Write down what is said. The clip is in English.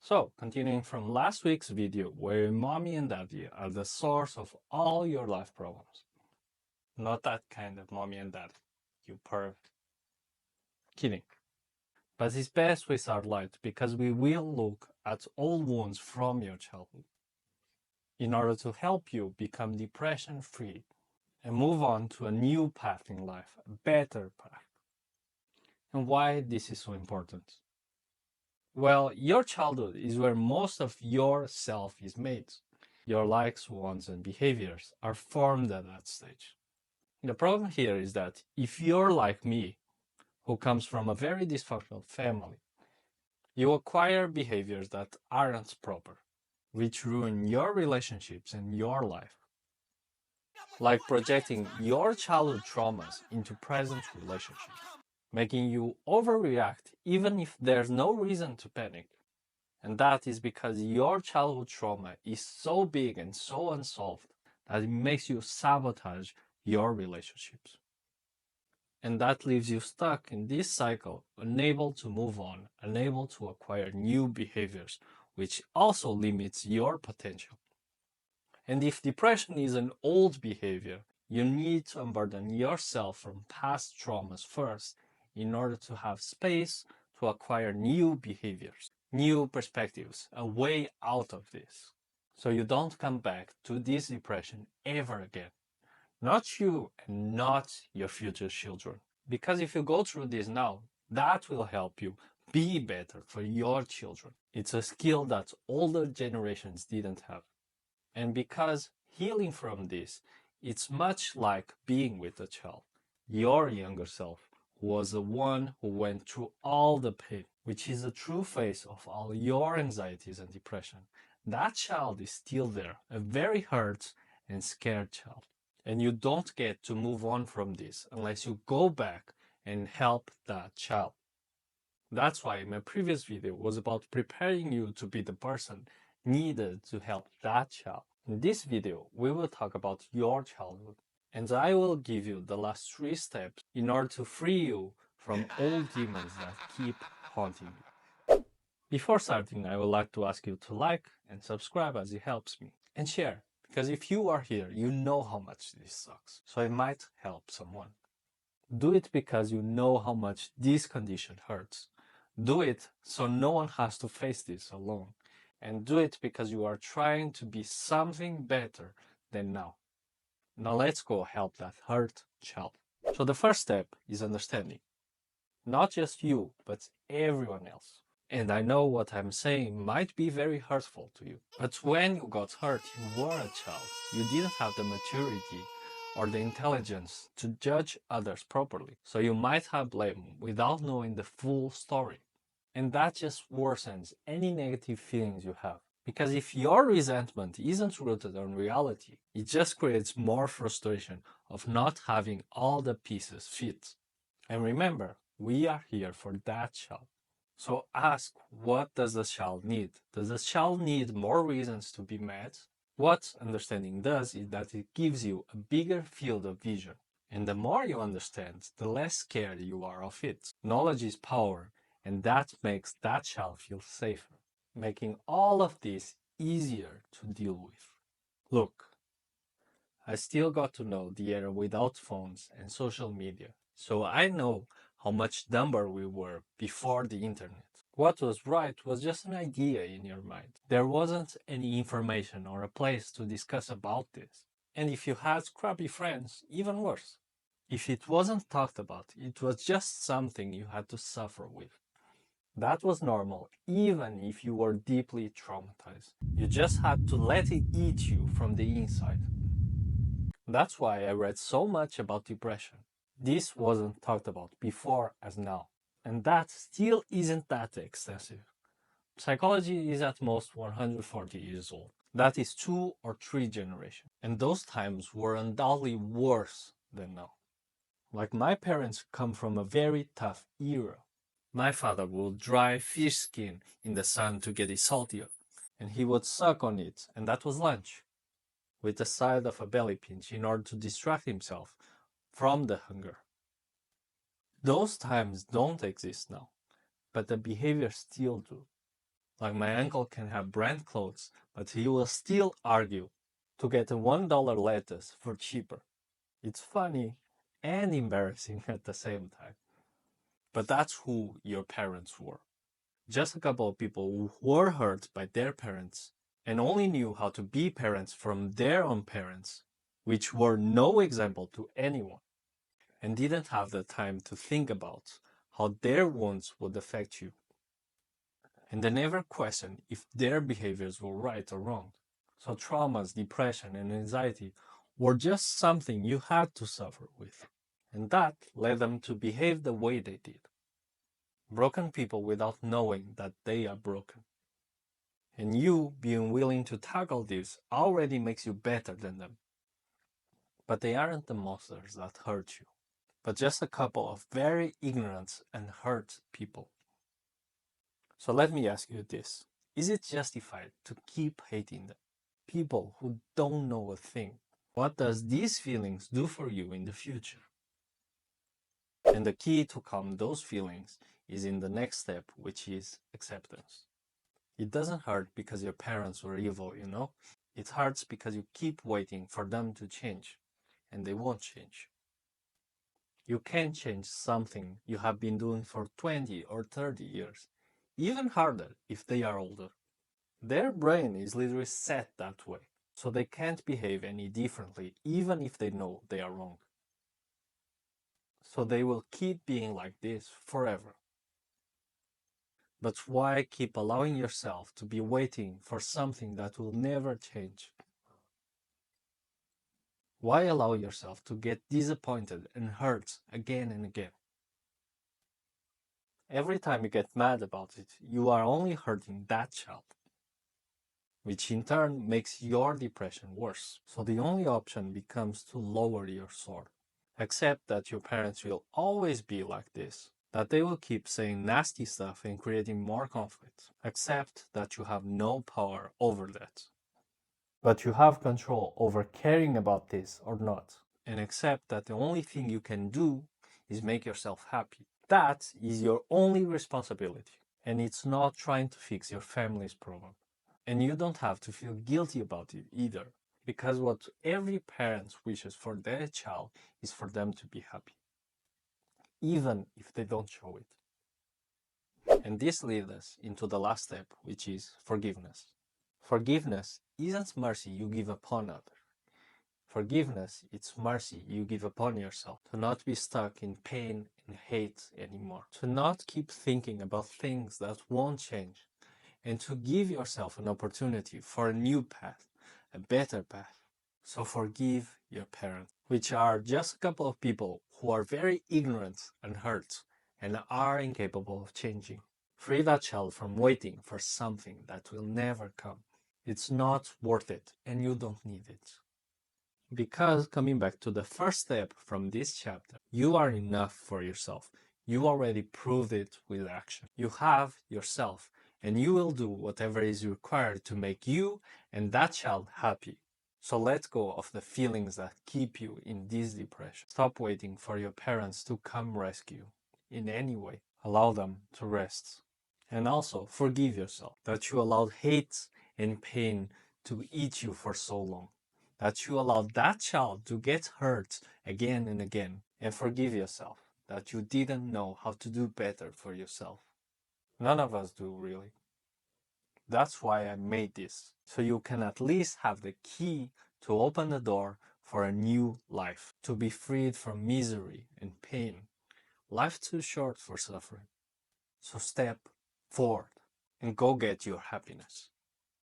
So, continuing from last week's video where mommy and daddy are the source of all your life problems. Not that kind of mommy and daddy, you perv. Kidding. But it's best we start light because we will look at old wounds from your childhood in order to help you become depression free and move on to a new path in life, a better path. And why this is so important? Well, your childhood is where most of your self is made. Your likes, wants, and behaviors are formed at that stage. The problem here is that if you're like me, who comes from a very dysfunctional family, you acquire behaviors that aren't proper, which ruin your relationships and your life. Like projecting your childhood traumas into present relationships, making you overreact even if there's no reason to panic. And that is because your childhood trauma is so big and so unsolved that it makes you sabotage your relationships. And that leaves you stuck in this cycle, unable to move on, unable to acquire new behaviors, which also limits your potential. And if depression is an old behavior, you need to unburden yourself from past traumas first in order to have space to acquire new behaviors, new perspectives, a way out of this. So you don't come back to this depression ever again. Not you and not your future children. Because if you go through this now, that will help you be better for your children. It's a skill that older generations didn't have. And because healing from this, it's much like being with a child. Your younger self was the one who went through all the pain, which is the true face of all your anxieties and depression. That child is still there, a very hurt and scared child. And you don't get to move on from this unless you go back and help that child. That's why my previous video was about preparing you to be the person needed to help that child. In this video, we will talk about your childhood, and I will give you the last 3 steps in order to free you from old demons that keep haunting you. Before starting, I would like to ask you to like and subscribe as it helps me, and share. Because if you are here, you know how much this sucks, so it might help someone. Do it because you know how much this condition hurts. Do it so no one has to face this alone. And do it because you are trying to be something better than now. Now let's go help that hurt child. So the first step is understanding. Not just you, but everyone else. And I know what I'm saying might be very hurtful to you. But when you got hurt, you were a child. You didn't have the maturity or the intelligence to judge others properly. So you might have blame without knowing the full story. And that just worsens any negative feelings you have. Because if your resentment isn't rooted on reality, it just creates more frustration of not having all the pieces fit. And remember, we are here for that child. So ask, what does the child need? Does the child need more reasons to be mad? What understanding does is that it gives you a bigger field of vision. And the more you understand, the less scared you are of it. Knowledge is power, and that makes that child feel safer, making all of this easier to deal with. Look, I still got to know the era without phones and social media, so I know how much dumber we were before the internet. What was right was just an idea in your mind. There wasn't any information or a place to discuss about this. And if you had crappy friends, even worse. If it wasn't talked about, it was just something you had to suffer with. That was normal, even if you were deeply traumatized. You just had to let it eat you from the inside. That's why I read so much about depression. This wasn't talked about before as now. And that still isn't that extensive. Psychology is at most 140 years old. That is 2 or 3 generations. And those times were undoubtedly worse than now. Like my parents come from a very tough era. My father would dry fish skin in the sun to get it saltier, and he would suck on it, and that was lunch, with the side of a belly pinch in order to distract himself from the hunger. Those times don't exist now, but the behaviors still do. Like my uncle can have brand clothes, but he will still argue to get a $1 lettuce for cheaper. It's funny and embarrassing at the same time. But that's who your parents were. Just a couple of people who were hurt by their parents and only knew how to be parents from their own parents, which were no example to anyone, and didn't have the time to think about how their wounds would affect you. And they never questioned if their behaviors were right or wrong. So traumas, depression, and anxiety were just something you had to suffer with. And that led them to behave the way they did. Broken people without knowing that they are broken. And you being willing to tackle this already makes you better than them. But they aren't the monsters that hurt you, but just a couple of very ignorant and hurt people. So let me ask you this. Is it justified to keep hating them? People who don't know a thing. What does these feelings do for you in the future? And the key to calm those feelings is in the next step, which is acceptance. It doesn't hurt because your parents were evil, you know? It hurts because you keep waiting for them to change, and they won't change. You can't change something you have been doing for 20 or 30 years. Even harder if they are older. Their brain is literally set that way, so they can't behave any differently even if they know they are wrong. So they will keep being like this forever. But why keep allowing yourself to be waiting for something that will never change? Why allow yourself to get disappointed and hurt again and again? Every time you get mad about it, you are only hurting that child, which in turn makes your depression worse. So the only option becomes to lower your sword. Accept that your parents will always be like this, that they will keep saying nasty stuff and creating more conflict. Accept that you have no power over that. But you have control over caring about this or not. And accept that the only thing you can do is make yourself happy. That is your only responsibility. And it's not trying to fix your family's problem. And you don't have to feel guilty about it either. Because what every parent wishes for their child is for them to be happy, even if they don't show it. And this leads us into the last step, which is forgiveness. Forgiveness isn't mercy you give upon others. Forgiveness, it's mercy you give upon yourself, to not be stuck in pain and hate anymore, to not keep thinking about things that won't change, and to give yourself an opportunity for a new path, a better path. So forgive your parents, which are just a couple of people who are very ignorant and hurt and are incapable of changing. Free that child from waiting for something that will never come. It's not worth it and you don't need it. Because coming back to the first step from this chapter, you are enough for yourself. You already proved it with action. You have yourself and you will do whatever is required to make you and that child happy. So let go of the feelings that keep you in this depression. Stop waiting for your parents to come rescue in any way. Allow them to rest. And also forgive yourself that you allowed hate and pain to eat you for so long. That you allowed that child to get hurt again and again. And forgive yourself that you didn't know how to do better for yourself. None of us do, really. That's why I made this, so you can at least have the key to open the door for a new life, to be freed from misery and pain. Life's too short for suffering. So step forward and go get your happiness.